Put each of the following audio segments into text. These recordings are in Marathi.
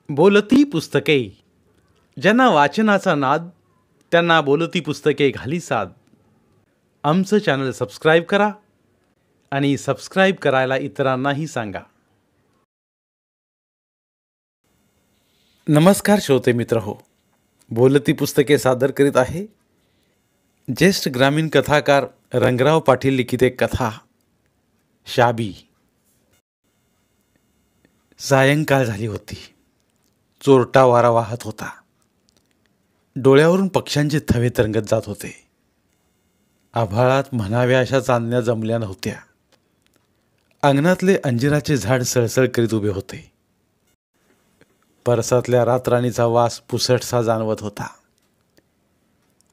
बोलती पुस्तके. ज्यांना वाचनाचा नाद त्यांना बोलती पुस्तके घाली साद. आमचं चॅनल सबस्क्राईब करा आणि सबस्क्राईब करायला इतरांनाही सांगा. नमस्कार श्रोते मित्र हो, बोलती पुस्तके सादर करीत आहे ज्येष्ठ ग्रामीण कथाकार रंगराव पाटील लिखित एक कथा शाबी. सायंकाळ झाली होती. चोरटा वारा वाहत होता. डोळ्यावरून पक्ष्यांचे थवे तरंगत जात होते. आभाळात म्हणाव्या अशा चांदण्या जमल्या नव्हत्या. अंगणातले अंजिराचे झाड सळसळ करीत उभे होते. परसातल्या रातराणीचा वास पुसटसा जाणवत होता.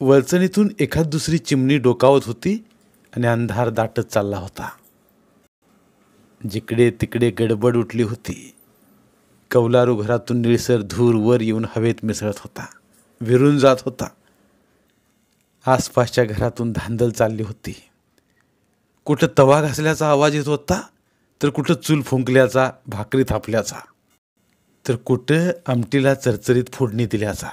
वळचणीतून एखाद दुसरी चिमणी डोकावत होती आणि अंधार दाटत चालला होता. जिकडे तिकडे गडबड उठली होती. कौलारू घरातून निळसर धूर वर येऊन हवेत मिसळत होता, विरून जात होता. आसपासच्या घरातून धांदल चालली होती. कुठं तवा घासल्याचा आवाज येत होता, तर कुठं चूल फुंकल्याचा, भाकरी थापल्याचा, तर कुठं आमटीला चरचरीत फोडणी दिल्याचा.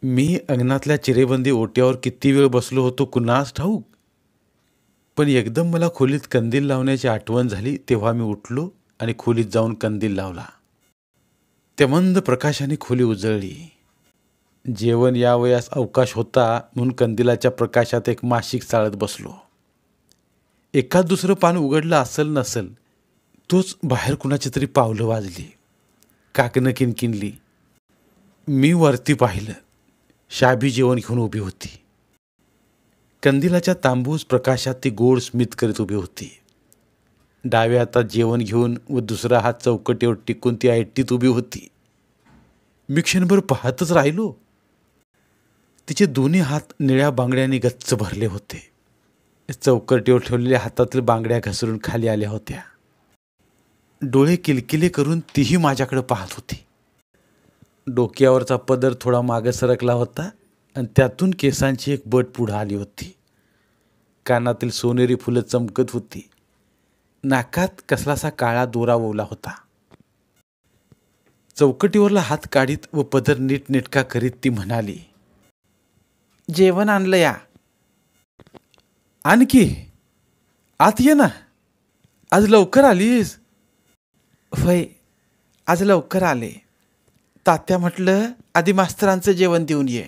मी अंगणातल्या चिरेबंदी ओट्यावर किती वेळ बसलो होतो कुणास ठाऊक. पण एकदम मला खोलीत कंदील लावण्याची आठवण झाली. तेव्हा मी उठलो आणि खोलीत जाऊन कंदील लावला. त्या मंद प्रकाशाने खोली उजळली. जेवण यावयास अवकाश होता म्हणून कंदिलाच्या प्रकाशात एक मासिक चाळत बसलो. एखाद दुसरं पान उघडलं असल नसल, तोच बाहेर कुणाची तरी पावलं वाजली, काकणं किनकिनली. मी वरती पाहिलं. शाबी जेवण घेऊन उभी होती. कंदिलाच्या तांबूस प्रकाशात ती गोड स्मित करीत उभी होती. डाव्या हातात जेवण घेऊन व दुसरा हात चौकटीवर टिकून ती ऐटीत उभी होती. मी क्षणभर पाहतच राहिलो. तिचे दोन्ही हात निळ्या बांगड्यांनी गच्च भरले होते. चौकटीवर ठेवलेल्या हातातील बांगड्या घसरून खाली आल्या होत्या. डोळे किलकिले करून तीही माझ्याकडे पाहत होती. डोक्यावरचा पदर थोडा मागे सरकला होता आणि त्यातून केसांची एक बट पुढं आली होती. कानातील सोनेरी फुलं चमकत होती. नाकात कसलासा काळा दोरा ओवला होता. चौकटीवरला हात काढीत व पदर नीटनेटका करीत ती म्हणाली, जेवण आणलं या. आणखी आत ये ना. आज लवकर आलीस? होय, आज लवकर आले. तात्या म्हटलं आधी मास्तरांचं जेवण देऊन ये.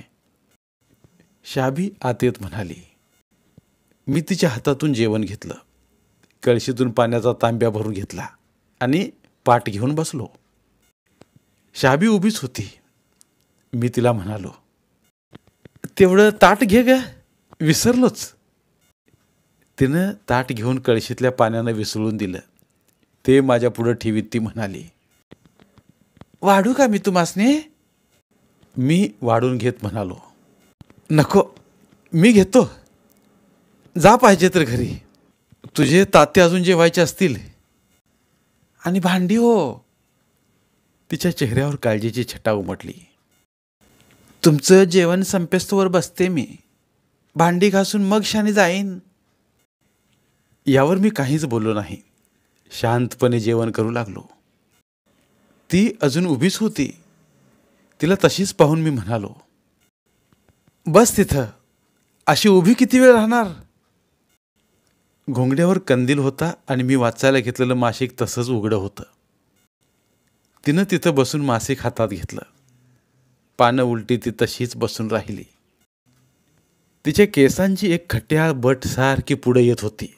शाबी आत येत म्हणाली. मी तिच्या हातातून जेवण घेतलं. कळशीतून पाण्याचा तांब्या भरून घेतला आणि पाट घेऊन बसलो. शाबी उभीच होती. मी तिला म्हणालो, तेवढं ताट घे ग, विसरलोच. तिनं ताट घेऊन कळशीतल्या पाण्यानं विसळून दिलं. ते माझ्या पुढं ठेवीत ती म्हणाली, वाढू का मी तुम्हासने? मी वाढून घेत म्हणालो, नको, मी घेतो. जा पाहिजे तर घरी. तुझे ताते अजून जेवायचे असतील. आणि भांडी हो. तिच्या चेहऱ्यावर काळजीची छटा उमटली. तुमचं जेवण संपेस्तोवर बसते मी. भांडी घासून मग शाने जाईन. यावर मी काहीच बोललो नाही. शांतपणे जेवण करू लागलो. ती अजून उभीच होती. तिला तशीच पाहून मी म्हणालो, बस तिथं. अशी उभी किती वेळ राहणार? घोंगड्यावर कंदील होता आणि मी वाचायला घेतलेलं मासिक तसंच उघडं होतं. तिनं तिथं बसून मासिक हातात घेतलं. पानं उलटी ती तशीच बसून राहिली. तिच्या केसांची एक खट्याळ बट सारखी पुढे येत होती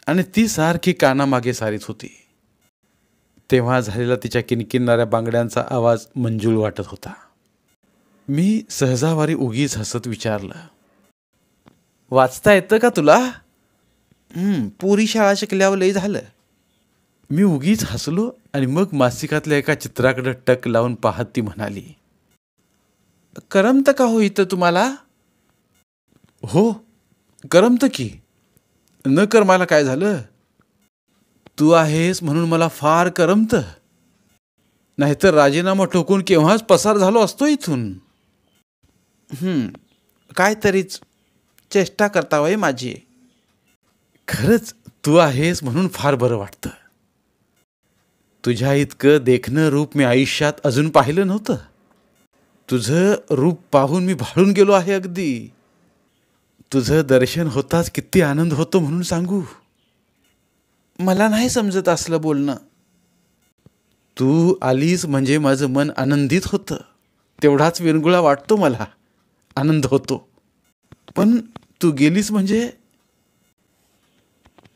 आणि ती सारखी कानामागे सारीत होती. तेव्हा झालेला तिच्या किनकिनणाऱ्या बांगड्यांचा आवाज मंजूळ वाटत होता. मी सहजावारी उगीच हसत विचारलं, वाचता येतं का तुला? पुरी शाळा शिकल्यावर लय झालं. मी उगीच हसलो आणि मग मासिकातल्या एका चित्राकडे टक लावून पाहत ती म्हणाली, करमत का हो इथं तुम्हाला? हो, करमत की. न कर मला काय झालं? तू आहेस म्हणून मला फार करमत. नाहीतर राजीनामा ठोकून केव्हाच पसार झालो असतो इथून. काय तरीच चेष्टा करता वय माझी. खरंच तू आहेस म्हणून फार बरं वाटतं. तुझ्या इतकं देखणं रूप मी आयुष्यात अजून पाहिलं नव्हतं. तुझं रूप पाहून मी भाळून गेलो आहे अगदी. तुझं दर्शन होताच किती आनंद होतो म्हणून सांगू. मला नाही समजत असलं बोलणं. तू आलीस म्हणजे माझं मन आनंदित होतं. तेवढाच विरंगुळा वाटतो मला, आनंद होतो. पण तू गेलीस म्हणजे.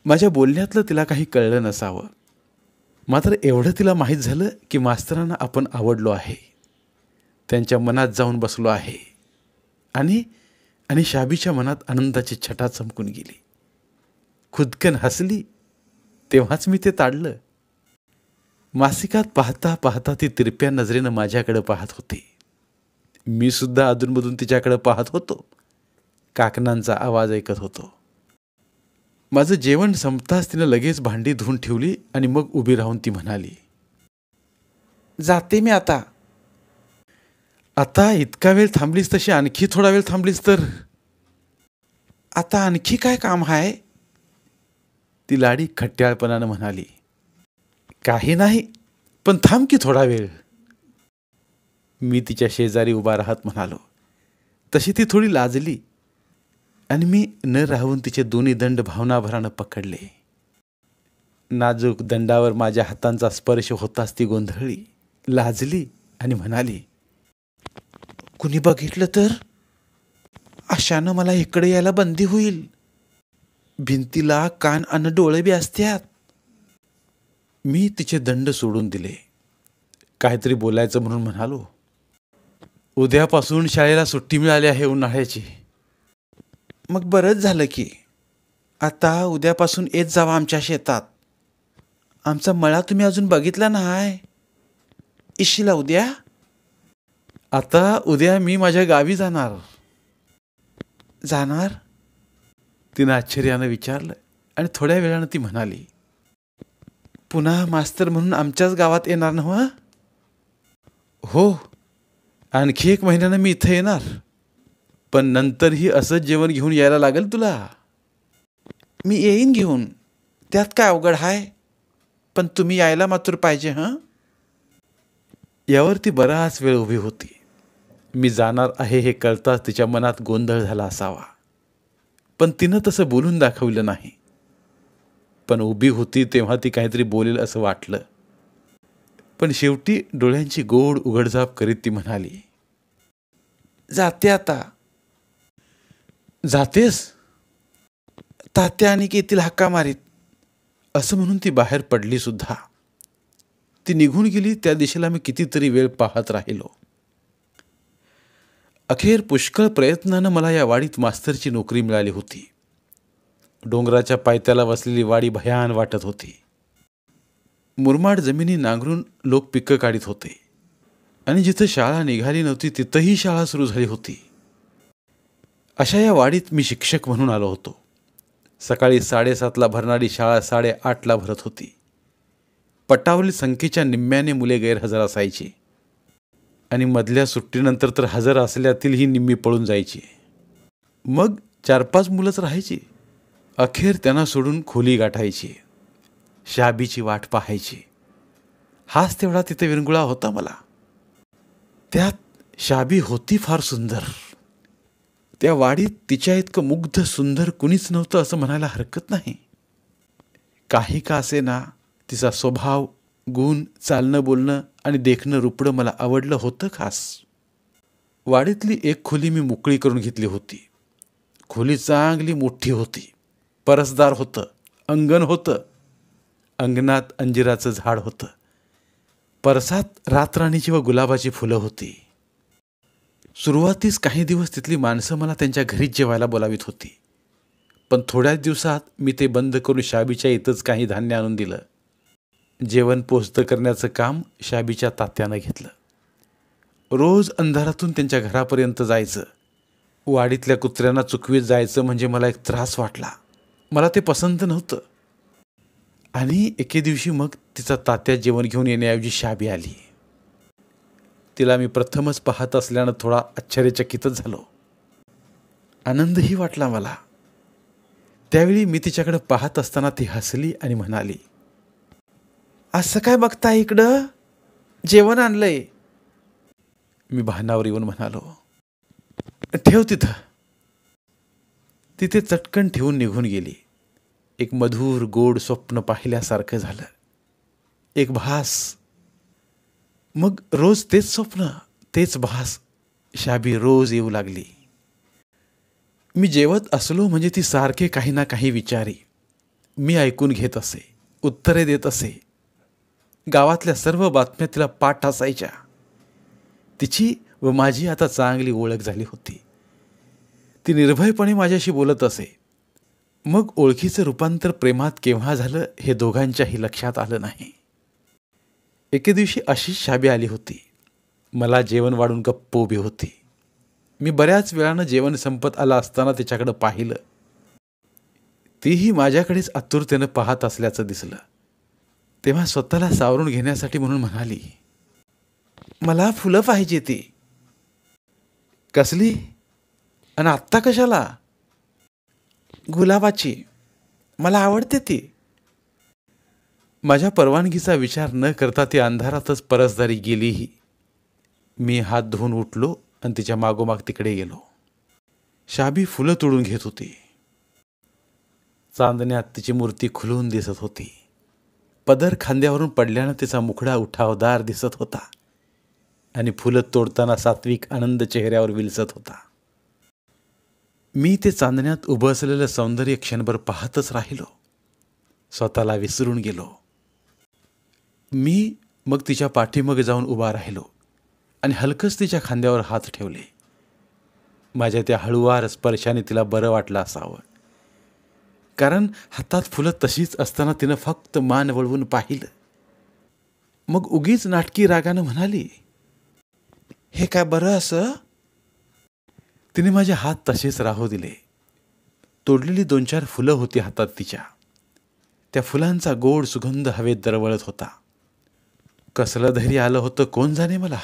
माझ्या बोलण्यातलं तिला काही कळलं नसावं, मात्र एवढं तिला माहीत झालं की मास्तरांना आपण आवडलो आहे, त्यांच्या मनात जाऊन बसलो आहे. आणि आणि शाबीच्या मनात आनंदाची छटा चमकून गेली. खुदकन हसली. तेव्हाच मी ते ताडलं. मासिकात पाहता पाहता ती तिरप्या नजरेनं माझ्याकडे पाहत होती. मी सुद्धा अधूनमधून तिच्याकडे पाहत होतो. काकणांचा आवाज ऐकत होतो. माझं जेवण संपताच तिनं लगेच भांडी धुवून ठेवली आणि मग उभी राहून ती म्हणाली, जाते मी आता. आता इतका वेळ थांबलीस तशी आणखी थोडा वेळ थांबलीस तर. आता आणखी काय काम आहे? ती लाडी खट्याळपणानं म्हणाली. काही नाही, पण थांब की थोडा वेळ. मी तिच्या शेजारी उभा राहत म्हणालो. तशी ती थोडी लाजली आणि मी न राहून तिचे दोन्ही दंड भावनाभरानं पकडले. नाजूक दंडावर माझ्या हातांचा स्पर्श होताच ती गोंधळली, लाजली आणि म्हणाली, कुणी बघितलं तर? अशानं मला इकडे यायला बंदी होईल. भिंतीला कान आणि डोळे बी असतात. मी तिचे दंड सोडून दिले. काहीतरी बोलायचं म्हणून म्हणालो, उद्यापासून शाळेला सुट्टी मिळाली आहे उन्हाळ्याची. मग बरंच झालं की. आता उद्यापासून येत जावा आमच्या शेतात. आमचा मळा तुम्ही अजून बघितला नाही. इशिला उद्या? आता उद्या मी माझ्या गावी जाणार. जाणार? तिनं आश्चर्यानं विचारलं आणि थोड्या वेळानं ती म्हणाली, पुन्हा मास्तर म्हणून आमच्याच गावात येणार नव्ह? हो, आणखी 1 महिन्यानं मी इथं येणार. पण नंतरही असंच जेवण घेऊन यायला लागेल तुला. मी येईन घेऊन, त्यात काय अवघड आहे. पण तुम्ही यायला मात्र पाहिजे. हं. यावर ती बराच वेळ उभी होती. मी जाणार आहे हे कळताच तिच्या मनात गोंधळ झाला असावा, पण तिनं तसं बोलून दाखवलं नाही. पण उभी होती तेव्हा ती काहीतरी बोलेल असं वाटलं. पण शेवटी डोळ्यांची गोड उघडझाप करीत ती म्हणाली, जाते आता. जातेस? तात्या आणि येतील हक्का मारीत. असं म्हणून ती बाहेर पडली सुद्धा. ती निघून गेली त्या दिशेला मी कितीतरी वेळ पाहत राहिलो. अखेर पुष्कळ प्रयत्नानं मला या वाडीत मास्तरची नोकरी मिळाली होती. डोंगराच्या पायथ्याला वसलेली वाडी भयान वाटत होती. मुरमाड जमिनी नांगरून लोक पिकं काढीत होते आणि जिथं शाळा निघाली नव्हती तिथंही शाळा सुरू झाली होती. अशा या वाडीत मी शिक्षक म्हणून आलो होतो. सकाळी 7:30ला भरणारी शाळा 8:30ला भरत होती. पटावरील संख्येच्या निम्म्याने मुले गैरहजर असायची आणि मधल्या सुट्टीनंतर तर हजर असल्यातील ही निम्मी पळून जायची. मग 4-5 मुलंच राहायची. अखेर त्यांना सोडून खोली गाठायची, शाबीची वाट पाहायची. हाच तेवढा तिथे विरंगुळा होता मला. त्यात शाबी होती फार सुंदर. त्या वाडीत तिच्या इतकं मुग्ध सुंदर कुणीच नव्हतं असं म्हणायला हरकत नाही. काही का असेना तिचा स्वभाव, गुण, चालणं बोलणं आणि देखणं रुपडं मला आवडलं होतं खास. वाडीतली एक खोली मी मोकळी करून घेतली होती. खोली चांगली मोठी होती. परसदार होतं, अंगण होतं. अंगणात अंजिराचं झाड होतं. परसात रातराणीची व गुलाबाची फुलं होती. सुरुवातीस काही दिवस तिथली माणसं मला त्यांच्या घरीच जेवायला बोलावित होती. पण थोड्याच दिवसात मी ते बंद करून शाबीच्या इथंच काही धान्य आणून दिलं. जेवण पोचतं करण्याचं काम शाबीच्या तात्यानं घेतलं. रोज अंधारातून त्यांच्या घरापर्यंत जायचं. वाडीतल्या कुत्र्यांना चुकवीत जायचं म्हणजे मला एक त्रास वाटला. मला ते पसंत नव्हतं. आणि एके दिवशी मग तिचा तात्या जेवण घेऊन येण्याऐवजी शाबी आली. तिला मी प्रथमच पाहत असल्यानं थोडा आश्चर्यचकितच झालो. आनंदही वाटला मला. त्यावेळी मी तिच्याकडे पाहत असताना ती हसली आणि म्हणाली, असं काय बघताय इकडं? जेवण आणलंय, मी भानावर येऊन म्हणालो. ठेव तिथं. तिथे चटकन ठेवून निघून गेली. एक मधुर गोड स्वप्न पाहिल्यासारखं झालं. एक भास. मग रोज तेच स्वप्न, तेच भास. शाबी रोज येऊ लागली. मी जेवत असलो म्हणजे ती सारखे काही ना काही विचारी. मी ऐकून घेत असे, उत्तरे देत असे. गावातल्या सर्व बातम्या तिला पाठ असायच्या. तिची व माझी आता चांगली ओळख झाली होती. ती निर्भयपणे माझ्याशी बोलत असे. मग ओळखीचं रूपांतर प्रेमात केव्हा झालं हे दोघांच्याही लक्षात आलं नाही. एके दिवशी अशीच शाबी आली होती. मला जेवण वाढून गप्प उभी होती. मी बऱ्याच वेळानं जेवण संपत आलं असताना तिच्याकडं पाहिलं. तीही माझ्याकडेच आतुरतेनं पाहत असल्याचं दिसलं. तेव्हा स्वतःला सावरून घेण्यासाठी म्हणून म्हणाली, मला फुलं पाहिजे ती. कसली? आणि आत्ता कशाला? गुलाबाची, मला आवडते ती. माझ्या परवानगीचा विचार न करता ती अंधारातच परसदारी गेलीही. मी हात धुवून उठलो आणि तिच्या मागोमाग तिकडे गेलो. शाबी फुलं तोडून घेत होती. चांदण्यात तिची मूर्ती खुलून दिसत होती. पदर खांद्यावरून पडल्यानं तिचा मुखडा उठावदार दिसत होता आणि फुलं तोडताना सात्विक आनंद चेहऱ्यावर विलसत होता. मी ते चांदण्यात उभं असलेलं सौंदर्य क्षणभर पाहतच राहिलो. स्वतःला विसरून गेलो. मी मग तिच्या पाठीमागे जाऊन उभा राहिलो आणि हलकच तिच्या खांद्यावर हात ठेवले. माझ्या त्या हळुवार स्पर्शाने तिला बरं वाटलं असावं, कारण हातात फुलं तशीच असताना तिनं फक्त मान वळवून पाहिलं. मग उगीच नाटकी रागानं म्हणाली, हे काय बरं असं? तिने माझे हात तसेच राहू दिले. तोडलेली 2-4 फुलं होती हातात तिच्या. त्या फुलांचा गोड सुगंध हवेत दरवळत होता. कसलं धैर्य आलं होतं कोण जाणे मला.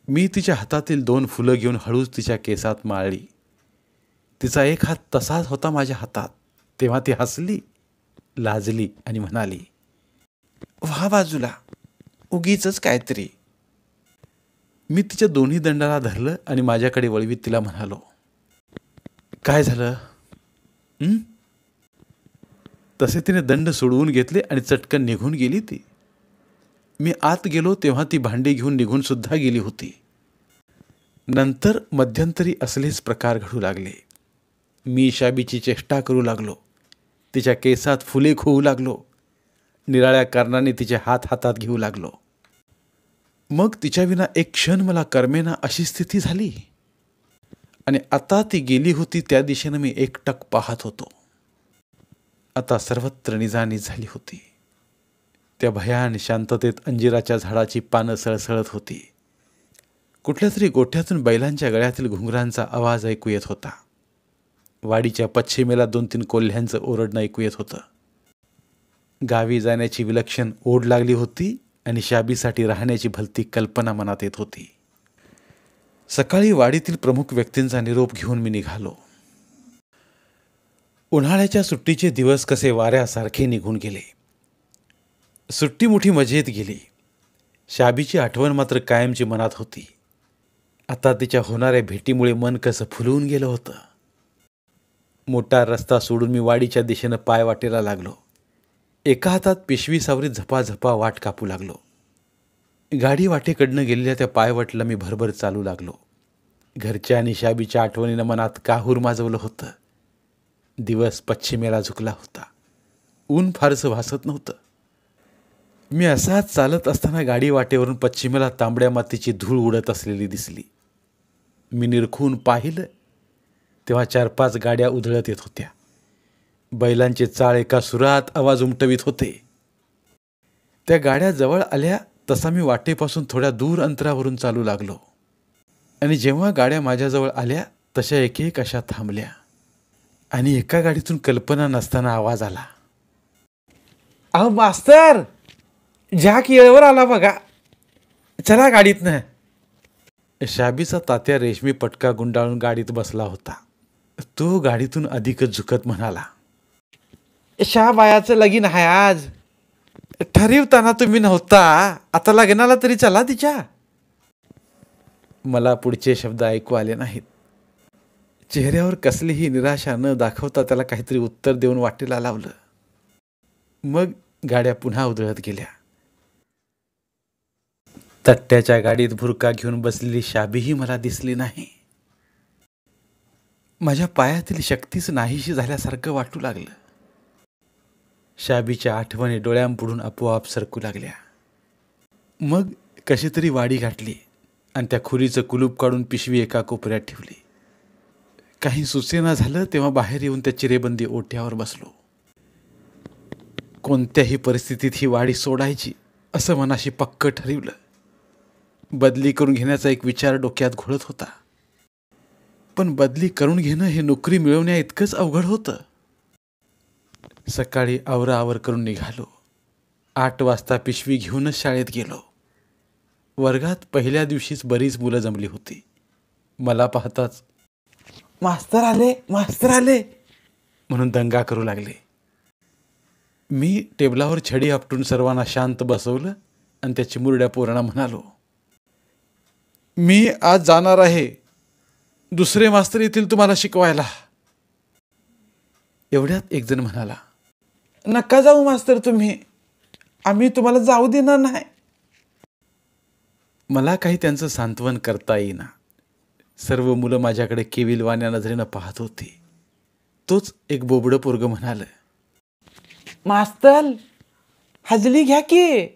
मी तिच्या हातातील 2 फुलं घेऊन हळूच तिच्या केसात माळली. तिचा एक हात तसाच होता माझ्या हातात. तेव्हा ती हसली, लाजली आणि म्हणाली, व्हा बाजूला, उगीचच काहीतरी. मी तिच्या दोन्ही दंडाला धरलं आणि माझ्याकडे वळवीत तिला म्हणालो, काय झालं? तसे तिने दंड सोडवून घेतले आणि चटकन निघून गेली ती. मी आत गेलो तेव्हा ती भांडी घेऊन निघून सुद्धा गेली होती. नंतर मध्यंतरी असलेच प्रकार घडू लागले. मी शाबीची चेष्टा करू लागलो. तिच्या केसात फुले खोवू लागलो. निराळ्या कारणाने तिचे हात हातात घेऊ लागलो. मग तिच्याविना एक क्षण मला करमेना अशी स्थिती झाली आणि आता ती गेली होती त्या दिशेनं मी एकटक पाहत होतो. आता सर्वत्र निजानीज झाली होती. त्या भयान शांततेत अंजिराच्या झाडाची पानं सळसळत होती. कुठल्या तरी गोठ्यातून बैलांच्या गळ्यातील घुंगरांचा आवाज ऐकू येत होता. वाडीच्या पश्चिमेला 2-3 कोल्ह्यांचं ओरडणं ऐकू येत होतं. गावी जाण्याची विलक्षण ओढ लागली होती आणि शाबीसाठी राहण्याची भलती कल्पना मनात येत होती. सकाळी वाडीतील प्रमुख व्यक्तींचा निरोप घेऊन मी निघालो. उन्हाळ्याच्या सुट्टीचे दिवस कसे वाऱ्यासारखे निघून गेले. सुट्टी मोठी मजेत गेली. शाबीची आठवण मात्र कायमची मनात होती. आता तिच्या होणाऱ्या भेटीमुळे मन कसं फुलून गेलं होतं. मोठा रस्ता सोडून मी वाडीच्या दिशेनं पाय वाटेला लागलो. एका हातात पिशवी सावरीत झपाझपा वाट कापू लागलो. गाडी वाटेकडनं गेलेल्या त्या पायवाटला मी भरभर चालू लागलो. घरच्या आणि शाबीच्या आठवणीनं मनात काहूर माजवलं होतं. दिवस पश्चिमेला झुकला होता. ऊन फारसं भासत नव्हतं. मी असाच चालत असताना गाडी वाटेवरून पश्चिमेला तांबड्या मातीची धूळ उडत असलेली दिसली. मी निरखून पाहिलं तेव्हा 4-5 गाड्या उधळत येत होत्या. बैलांचे चाळ एका सुरात आवाज उमटवीत होते. त्या गाड्या जवळ आल्या तसा मी वाटेपासून थोड्या दूर अंतरावरून चालू लागलो आणि जेव्हा गाड्या माझ्याजवळ आल्या तशा एक एक अशा थांबल्या आणि एका गाडीतून कल्पना नसताना आवाज आला, अहो मास्तर, जॅक येळेवर आला बघा, चला गाडीतनं. शाबीचा तात्या रेशमी पटका गुंडाळून गाडीत बसला होता. तो गाडीतून अधिकच झुकत म्हणाला, शाबायाचं लगीन आहे आज. ठरवताना तुम्ही नव्हता, आता लग्नाला तरी चला तिच्या. मला पुढचे शब्द ऐकू आले नाहीत. चेहऱ्यावर कसलीही निराशा न दाखवता त्याला काहीतरी उत्तर देऊन वाटेला लावलं. मग गाड्या पुन्हा उधळत गेल्या. तट्ट्याच्या गाडीत भुरका घेऊन बसलेली शाबीही मला दिसली नाही. माझ्या पायातील शक्तीच नाहीशी झाल्यासारखं वाटू लागलं. शाबीच्या आठवणी डोळ्यांपुढून आपोआप सरकू लागल्या. मग कशी तरी वाडी घातली आणि त्या खोलीचं कुलूप काढून पिशवी एका कोपऱ्यात ठेवली. काही सुचेना झालं तेव्हा बाहेर येऊन त्या चिरेबंदी ओट्यावर बसलो. कोणत्याही परिस्थितीत ही वाडी सोडायची असं मनाशी पक्क ठरवलं. बदली करून घेण्याचा एक विचार डोक्यात घोळत होता. पण बदली करून घेणं हे नोकरी मिळवण्या इतकंच अवघड होतं. सकाळी आवराआवर करून निघालो. 8 वाजता पिशवी घेऊनच शाळेत गेलो. वर्गात पहिल्या दिवशीच बरीच मुलं जमली होती. मला पाहताच मास्तर आले, मास्तर आले म्हणून दंगा करू लागले. मी टेबलावर छडी आपटून सर्वांना शांत बसवलं आणि त्या चिमुरड्या पोरांना म्हणालो, मी आज जाणार आहे. दुसरे मास्तर येतील तुम्हाला शिकवायला. एवढ्यात एक जण म्हणाला, नका जाऊ मास्तर तुम्ही, आम्ही तुम्हाला जाऊ देणार नाही. मला काही त्यांचं सांत्वन करता येईना. सर्व मुलं माझ्याकडे केविलवाण्या नजरेनं पाहत होती. तोच एक बोबडं पोरग म्हणाल, मास्तर हजली घ्या की.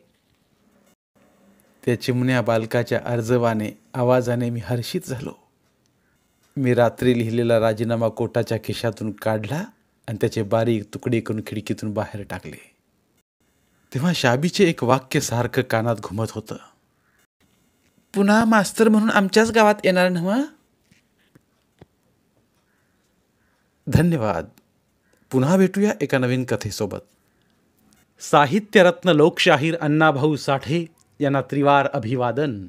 त्या चिमण्या बालकाच्या अर्जवाने आवाजाने मी हर्षित झालो. मी रात्री लिहिलेला राजीनामा कोटाच्या खिशातून काढला आणि त्याचे बारीक तुकडे करून खिडकीतून बाहेर टाकले. तेव्हा शाबीचे एक वाक्य सारखं कानात घुमत होतं, पुन्हा मास्तर म्हणून आमच्याच गावात येणार नव्ह. धन्यवाद. पुन्हा भेटूया एका नवीन कथेसोबत. साहित्यरत्न लोकशाहीर अण्णाभाऊ साठे यांना त्रिवार अभिवादन.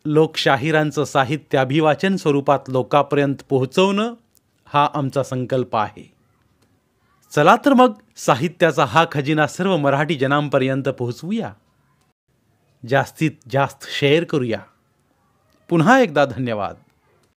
लोकशाहिरांचं साहित्य अभिवाचन स्वरूपात लोकांपर्यंत पोहोचवणं हा आमचा संकल्प आहे. चला तर मग साहित्याचा हा खजिना सर्व मराठी जनांपर्यंत पोहोचवूया. जास्तीत जास्त शेअर करूया. पुन्हा एकदा धन्यवाद.